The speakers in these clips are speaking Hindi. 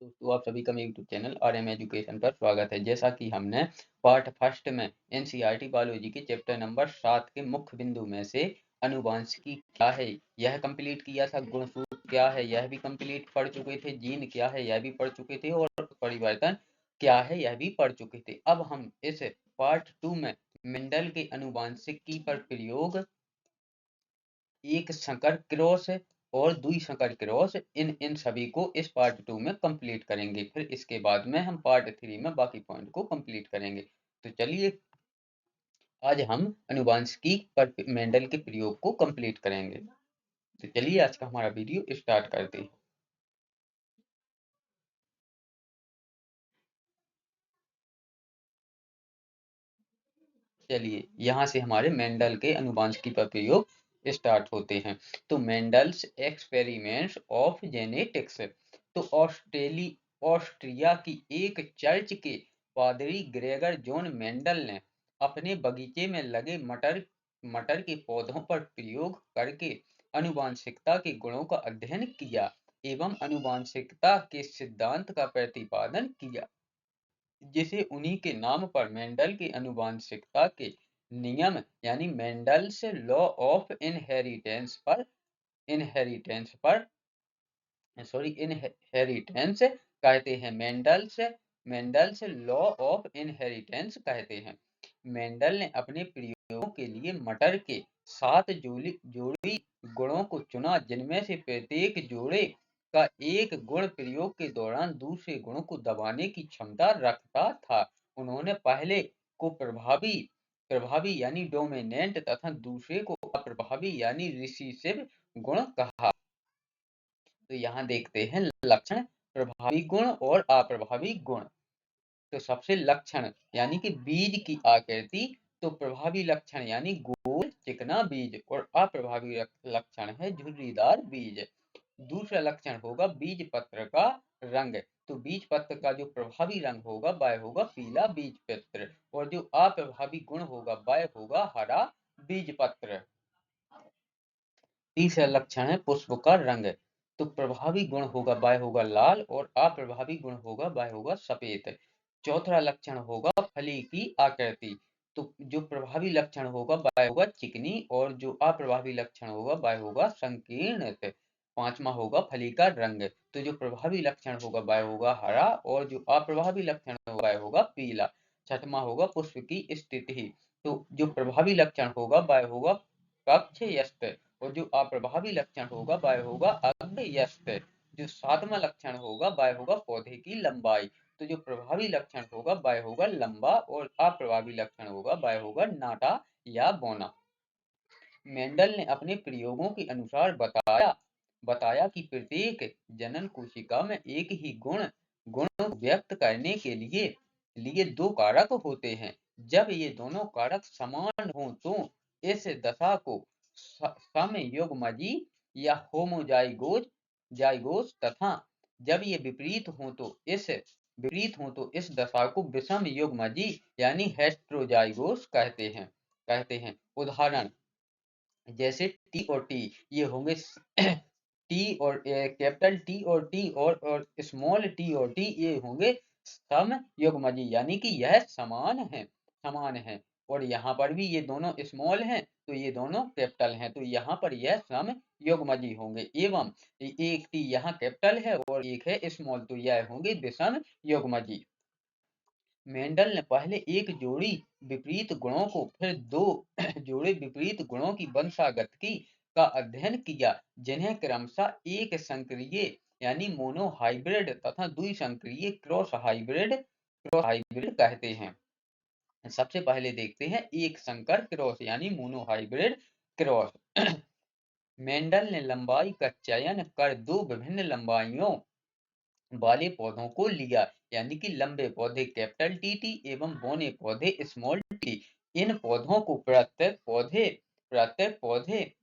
दोस्तों आप सभी का मेरे यूट्यूब चैनल आरएम एजुकेशन पर स्वागत है। जैसा कि हमने पार्ट फर्स्ट में एनसीईआरटी बायोलॉजी के चैप्टर नंबर 7 के मुख्य बिंदु में से अनुवांशिकी क्या है यह कंप्लीट किया था, गुणसूत्र क्या है यह भी कंप्लीट पढ़ चुके थे, जीन क्या है यह भी पढ़ चुके थे और परिवर्तन क्या है यह भी पढ़ चुके थे। अब हम इस पार्ट 2 में मेंडल के अनुवांशिकी पर प्रयोग, एक संकर क्रॉस और दुई संकर क्रॉस, इन सभी को इस पार्ट 2 में कंप्लीट करेंगे। फिर इसके बाद में हम पार्ट 3 में बाकी पॉइंट को कंप्लीट करेंगे। तो चलिए आज हम अनुवांशिकी पर मेंडल के प्रयोग को कंप्लीट करेंगे। तो चलिए आज का हमारा वीडियो स्टार्ट करते हैं। चलिए यहाँ से हमारे मेंडल के अनुवांशिकी पर प्रयोग स्टार्ट होते हैं। तो मेंडल्स एक्सपेरिमेंट्स ऑफ जेनेटिक्स। तो ऑस्ट्रिया की एक चर्च के पादरी ग्रेगर जॉन मेंडल ने अपने बगीचे में लगे मटर के पौधों पर प्रयोग करके अनुवांशिकता के गुणों का अध्ययन किया एवं अनुवांशिकता के सिद्धांत का प्रतिपादन किया, जिसे उन्हीं के नाम पर मेंडल की आनुवंशिकता के नियम यानी मेंडल्स लॉ ऑफ इनहेरिटेंस पर इनहेरिटेंस कहते हैं। मेंडल्स लॉ ऑफ इनहेरिटेंस कहते हैं। मेंडल ने अपने प्रयोगों के लिए मटर के 7 जोड़ी गुणों को चुना, जिनमें से प्रत्येक जोड़े का एक गुण प्रयोग के दौरान दूसरे गुण को दबाने की क्षमता रखता था। उन्होंने पहले को प्रभावी यानी डोमिनेंट तथा दूसरे को अप्रभावी यानी रिसीसिव गुण कहा। तो यहाँ देखते हैं लक्षण, प्रभावी गुण और अप्रभावी गुण। तो सबसे लक्षण यानी कि बीज की आकृति, तो प्रभावी लक्षण यानी गोल चिकना बीज और अप्रभावी लक्षण है झुर्रीदार बीज। दूसरा लक्षण होगा बीज पत्र का रंग। तो बीज पत्र का जो प्रभावी रंग होगा वह होगा पीला बीज पत्र और जो अप्रभावी गुण होगा वह होगा हरा बीज पत्र। तीसरा लक्षण है पुष्प का रंग। तो प्रभावी गुण होगा वह होगा लाल और अप्रभावी गुण होगा वह होगा सफेद। चौथा लक्षण होगा फली की आकृति। तो जो प्रभावी लक्षण होगा वह होगा चिकनी और जो अप्रभावी लक्षण होगा वह होगा संकीर्ण। पांचवा होगा फली का रंग। तो जो प्रभावी लक्षण होगा वह होगा हरा और जो अप्रभावी लक्षण होगा वह होगा पीला। छठवां होगा पुष्प की स्थिति। तो जो प्रभावी लक्षण होगा वह होगा कक्षयस्थ और जो अप्रभावी लक्षण होगा वह होगा अग्रयस्थ। जो सातवां लक्षण होगा वह होगा पौधे की लंबाई। तो जो प्रभावी लक्षण होगा वह होगा लंबा और अप्रभावी लक्षण होगा वह होगा नाटा या बौना। मेंडल ने अपने प्रयोगों के अनुसार बताया कि प्रत्येक जनन कोशिका में एक ही गुण को व्यक्त करने के लिए दो कारक होते हैं। जब ये दोनों कारक समान हों तो इस दशा को समयुग्मजी या होमोजाइगोस तथा जब ये विपरीत हो तो इस दशा को विषम युग्मजी यानी हेटेरोजाइगोस कहते हैं। उदाहरण जैसे टी और टी ये होंगे टी और कैपिटल टी और टी और स्मॉल टी और टी ये होंगे समयुग्मजी यानी कि यह समान है और यहाँ पर भी ये दोनों स्मॉल हैं तो ये दोनों कैपिटल हैं तो यहाँ पर यह समयुग्मजी होंगे। एवं एक टी यहाँ कैपिटल है और एक है स्मॉल तो यह होंगे विषम युग्मजी। मेंडल ने पहले एक जोड़ी विपरीत गुणों को फिर दो जोड़े विपरीत गुणों की वंशागतिकी का अध्ययन किया, जिन्हें क्रमशः एक संक्रिय यानी मोनोहाइब्रिड तथा द्विसंक्रिय क्रॉस हाइब्रिड कहते हैं। सबसे पहले देखते हैं एक संकर क्रॉस यानी मोनोहाइब्रिड क्रॉस। मेंडल ने लंबाई का चयन कर दो विभिन्न लंबाइयों वाले पौधों को लिया यानी कि लंबे पौधे कैपिटल टी एवं बौने पौधे स्मॉल टी। इन पौधों को प्रत्येक पौधे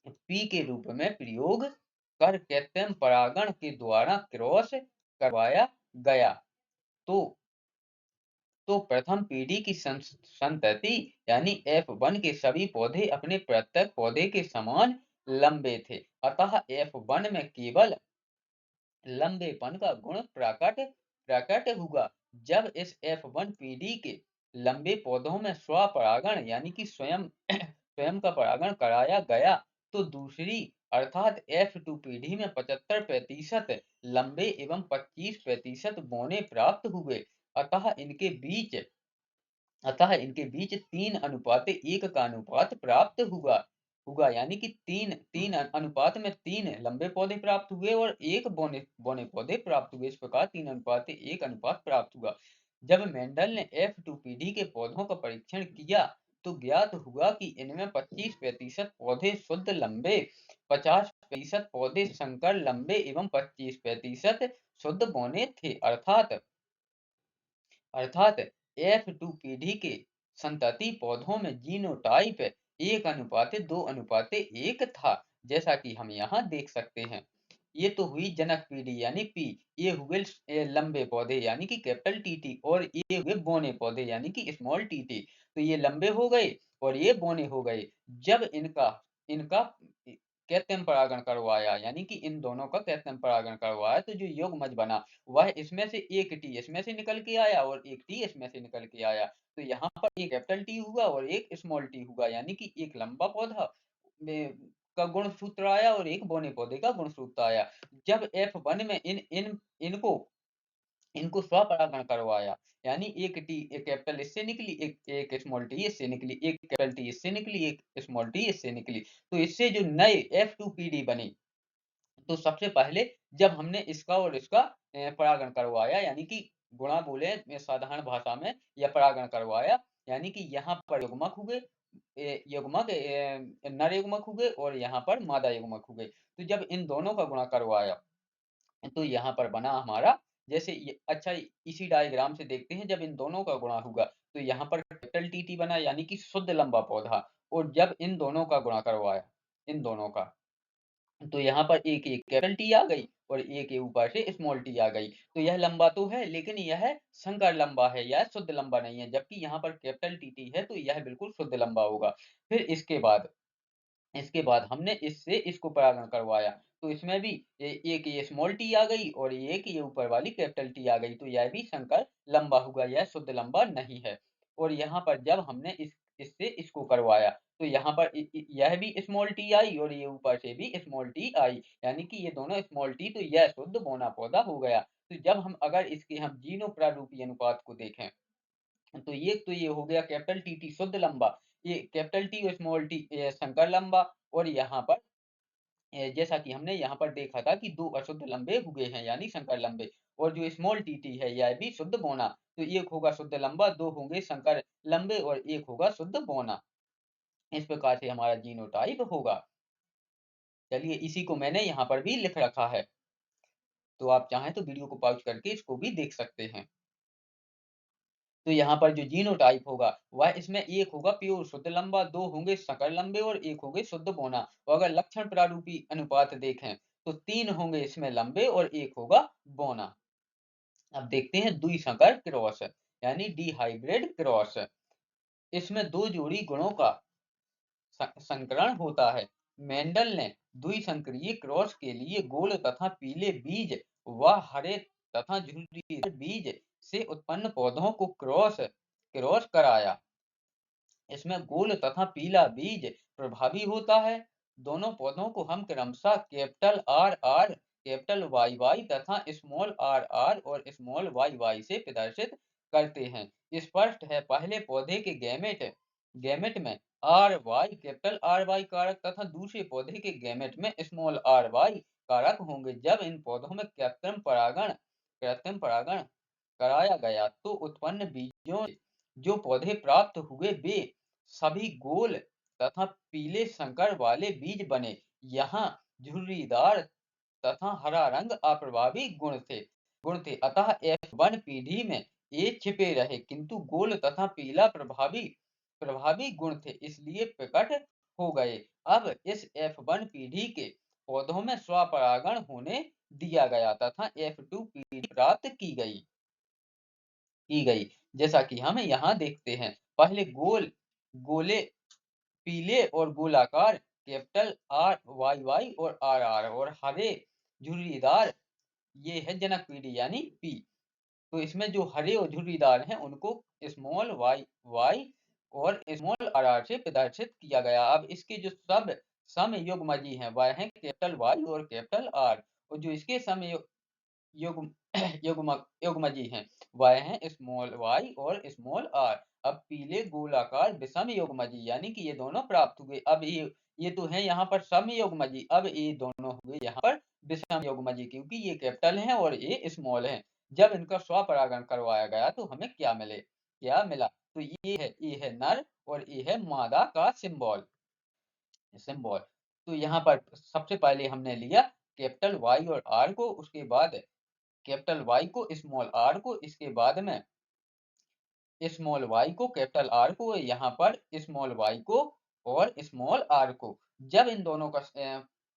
पी के रूप में प्रयोग कर कृत्रिम परागण के द्वारा क्रॉस करवाया गया। तो प्रथम पीढ़ी की संतति यानी F1 के सभी पौधे अपने प्रत्येक पौधे के समान लंबे थे, अतः F1 में केवल लंबेपन का गुण प्रकट प्रकट हुआ। जब इस F1 पीढ़ी के लंबे पौधों में स्वपरागण यानी कि स्वयं स्वयं का परागण कराया गया, तो दूसरी अर्थात F2 पीढ़ी में 75% लंबे एवं 25% बौने प्राप्त हुए। अतः इनके बीच अतः इनके बीच 3:1 का अनुपात प्राप्त हुआ हुआ यानी कि तीन तीन अनुपात में 3 लंबे पौधे प्राप्त हुए और 1 बौने बौने पौधे प्राप्त हुए। इस प्रकार 3:1 अनुपात प्राप्त हुआ। जब मेंडल ने F2 पीढ़ी के पौधों का परीक्षण किया, तो ज्ञात हुआ कि इनमें 25% पौधे शुद्ध लंबे, 50% पौधे संकर लंबे एवं 25% शुद्ध बौने थे। अर्थात F2 पीढ़ी के संतति पौधों में जीनोटाइप 1:2:1 था, जैसा कि हम यहाँ देख सकते हैं। ये तो हुई जनक पीढ़ी यानी पी, ये हुए लंबे पौधे यानी कि कैपिटल टीटी, और ये हुए बौने पौधे यानी कि स्मॉल टीटी। तो ये लंबे हो गए और ये बौने हो गए। जब इनका इनका कृत्रिम परागण करवाया यानी कि इन दोनों का कृत्रिम परागण करवाया, तो जो युग्मज बना वह इसमें से एक टी इसमें से निकल के आया और एक टी इसमें से निकल के आया। तो यहाँ पर एक कैपिटल टी हुआ और एक स्मॉल टी हुआ, यानी कि एक लंबा पौधा में का गुण सूत्र आया और एक बौने पौधे का गुण सूत्र आया। जब F1 में इन इन इनको इनको स्वपरागण करवाया, यानी एक टी एक कैपिटल इससे निकली, एक स्मॉल टी इससे निकली, एक कैपिटल टी इससे निकली, एक स्मॉल टी इससे निकली। तो इससे जो नए F2 पीढ़ी बनी, तो सबसे पहले जब हमने इसका और इसका परागण करवाया, यानी कि गुणा बोले साधारण भाषा में, या परागण करवाया, यानी कि यहाँ पर युग्मक हुए, नर युग्मक हुए और यहाँ पर मादा युग्मक हुए। तो जब इन दोनों का गुणा करवाया, तो यहाँ पर बना हमारा, जैसे अच्छा इसी डायग्राम से देखते हैं, जब इन दोनों का गुणा हुआ तो यहाँ पर कैपिटल टी टी बना यानी कि शुद्ध लंबा पौधा, और जब इन दोनों का गुणा करवाया, इन दोनों का, तो यहाँ पर एक एक कैपिटल टी आ गई और एक के ऊपर से स्मॉल टी आ गई। तो यह लंबा तो है, लेकिन यह संकर लंबा है, यह शुद्ध लंबा नहीं है। जबकि यहाँ पर कैपिटल टी टी है, तो यह बिल्कुल शुद्ध लंबा होगा। फिर इसके बाद हमने इससे इसको परागण करवाया, तो इसमें भी एक ये स्मॉल टी आ गई और एक ये ऊपर वाली कैपिटल टी आ गई, तो यह भी संकर लंबा हुआ, यह शुद्ध लंबा नहीं है। और यहाँ पर जब हमने इससे इसको करवाया, तो यहाँ पर यह भी स्मॉल टी आई और ये ऊपर से भी स्मॉल टी आई, यानी कि ये दोनों स्मॉल टी, तो यह शुद्ध बौना पौधा हो गया। तो जब हम अगर इसके हम जीनो प्रारूपी अनुपात को देखें, तो ये हो गया कैपिटल टी टी शुद्ध लंबा, ये कैपिटल टी और स्मॉल टी संकर लंबा, और यहाँ पर जैसा कि हमने यहाँ पर देखा था कि 2 अशुद्ध लंबे हुए हैं यानी संकर लंबे, और जो स्मॉल टी टी है यह भी शुद्ध बौना। तो एक होगा शुद्ध लंबा, 2 होंगे संकर लंबे और एक होगा शुद्ध बौना। इस प्रकार से हमारा जीनोटाइप होगा। चलिए इसी को मैंने यहाँ पर भी लिख रखा है, तो आप चाहें तो वीडियो को पॉज़ करके इसको भी देख सकते हैं। तो यहाँ पर जो जीनोटाइप होगा वह इसमें एक होगा प्योर शुद्ध लंबा, 2 होंगे संकर लंबे और एक होंगे शुद्ध बौना। और अगर लक्षण प्रारूपी अनुपात देखें, तो 3 होंगे इसमें लंबे और एक होगा बौना। अब देखते हैं द्विसंकर क्रॉस, यानी डी हाइब्रिड क्रॉस। इसमें 2 जोड़ी गुणों का संकरण होता है। मेंडल ने द्विसंकरीय क्रॉस के लिए गोल तथा पीले बीज व हरे तथा झुर्रीदार बीज से उत्पन्न पौधों को क्रॉस कराया। इसमें गोल तथा पीला बीज प्रभावी होता है। दोनों पौधों को हम क्रमशः capital R R, capital Y Y तथा स्मॉल आर आर और स्मॉल वाई वाई से प्रदर्शित करते हैं। स्पष्ट है, पहले पौधे के गैमेट में R Y capital R Y कारक तथा दूसरे पौधे के गैमेट में स्मॉल आर वाई कारक होंगे। जब इन पौधों में कृत्रिम परागण कराया गया, तो उत्पन्न बीजों जो पौधे प्राप्त हुए वे सभी गोल तथा पीले संकर वाले बीज बने। यहाँ झुर्रीदार तथा हरा रंग अप्रभावी गुण थे। अतः F1 पीढ़ी में ये छिपे रहे, किंतु गोल तथा पीला प्रभावी गुण थे, इसलिए प्रकट हो गए। अब इस F1 पीढ़ी के पौधों में स्वपरागण होने दिया गया तथा F2 पीढ़ी प्राप्त की गई, जैसा कि हम यहाँ देखते हैं। पहले गोले पीले और गोलाकार कैपिटल आर वाई वाई और आर आर, और हरे झुर्रीदार ये है जनक पीढ़ी यानी पी। तो इसमें जो हरे और झुर्रीदार हैं उनको स्मॉल वाई वाई और स्मॉल आर आर से प्रदर्शित किया गया। अब इसके जो सब सम युग्मजी हैं वह हैं कैपिटल वाई और कैपिटल आर, और जो इसके सम युग्म युग्मजी हैं वह हैं स्मॉल वाई और स्मॉल आर। अब पीले गोलाकार विषम युग्मजी यानी कि ये दोनों प्राप्त हुए। अब ये तो है यहाँ पर सम युग्मजी, अब ये दोनों हुए यहाँ पर विषम युग्मजी क्योंकि ये कैपिटल हैं और ये स्मॉल हैं। जब इनका स्वपरागण करवाया गया तो हमें क्या मिला? तो ये है नर और ये है मादा का सिंबल। तो यहाँ पर सबसे पहले हमने लिया कैपिटल वाई और आर को, उसके बाद कैपिटल वाई को स्मॉल आर को, इसके बाद में स्मॉल वाई को कैपिटल आर को, यहाँ पर स्मॉल वाई को और स्मॉल आर को। जब इन दोनों का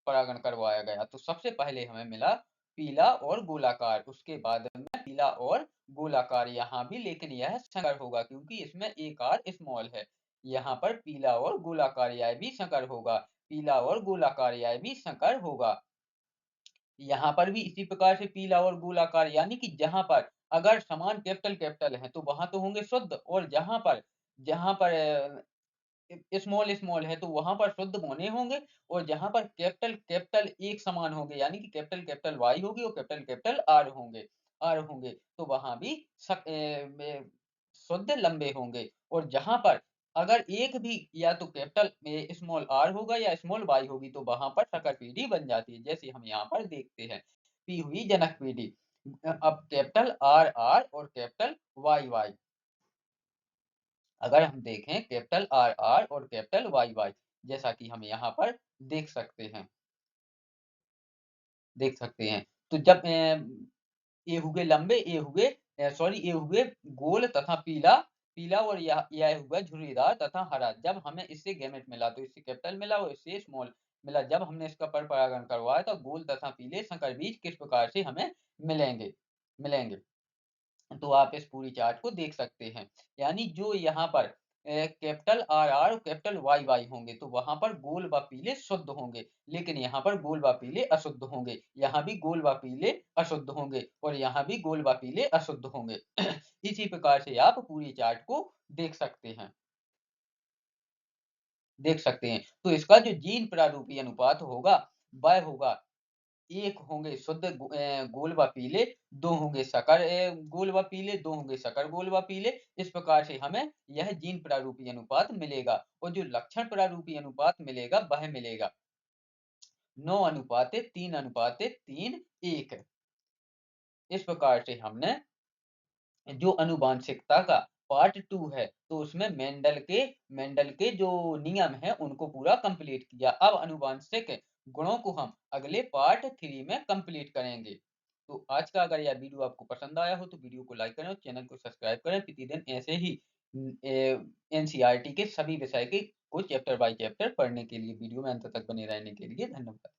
परागण करवाया गया तो सबसे पहले हमें मिला पीला और गोलाकार, उसके बाद में पीला और गोलाकार यहाँ भी, लेकिन यह संकर होगा क्योंकि इसमें एक आर स्मॉल है। यहाँ पर पीला और गोलाकार यह भी संकर होगा, पीला और गोलाकार यह भी संकर होगा। यहाँ पर भी इसी प्रकार से पीला और गोलाकार यानी कि जहां पर अगर समान कैपिटल है तो वहां तो होंगे शुद्ध, और जहां पर स्मॉल स्मॉल है तो वहां पर शुद्ध होने होंगे, और जहां पर कैपिटल कैपिटल एक समान होंगे यानी कि कैपिटल कैपिटल वाई होगी और कैपिटल कैपिटल आर होंगे तो वहां भी शुद्ध लंबे होंगे। और जहां पर अगर एक भी या तो कैपिटल स्मॉल आर होगा या स्मॉल वाई होगी तो वहां पर संकर पीढ़ी बन जाती है, जैसे हम यहाँ पर देखते हैं पी हुई जनक पीढ़ी। अब कैपिटल आर आर और कैपिटल वाई वाई, अगर हम देखें कैपिटल आर आर और कैपिटल वाई वाई, जैसा कि हम यहाँ पर देख सकते हैं देख सकते हैं तो जब ये हुए लंबे, ये हुए गोल तथा पीला पीला और यह हुआ झुर्रीदार तथा हरा। जब हमें इससे गैमेट मिला तो इससे कैपिटल मिला और इससे स्मॉल मिला। जब हमने इसका पर परागण करवाया तो गोल तथा पीले संकर बीज किस प्रकार से हमें मिलेंगे मिलेंगे तो आप इस पूरी चार्ट को देख सकते हैं। यानी जो यहाँ पर कैपिटल आर आर और कैपिटल वाई वाई होंगे तो वहां पर गोल व पीले शुद्ध होंगे, लेकिन यहाँ पर गोल व पीले अशुद्ध होंगे। यहाँ भी गोल व पीले अशुद्ध होंगे और यहाँ भी गोल व पीले अशुद्ध होंगे। इसी प्रकार से आप पूरी चार्ट को देख सकते हैं तो इसका जो जीन प्रारूपी अनुपात होगा वह होगा, एक होंगे शुद्ध गोल व पीले, दो होंगे सकल गोल व पीले, दो होंगे सकल गोल व पीले। इस प्रकार से हमें यह जीन प्रारूपी अनुपात मिलेगा, और जो लक्षण प्रारूपी अनुपात मिलेगा वह मिलेगा 9:3:3:1। इस प्रकार से हमने जो अनुवांशिकता का पार्ट 2 है तो उसमें मेंडल के जो नियम है उनको पूरा कंप्लीट किया। अब अनुवांशिक गुणों को हम अगले पार्ट 3 में कंप्लीट करेंगे। तो आज का अगर यह वीडियो आपको पसंद आया हो तो वीडियो को लाइक करें और चैनल को सब्सक्राइब करें। प्रतिदिन ऐसे ही एनसीईआरटी के सभी विषय के को चैप्टर बाय चैप्टर पढ़ने के लिए वीडियो में अंत तक बने रहने के लिए धन्यवाद।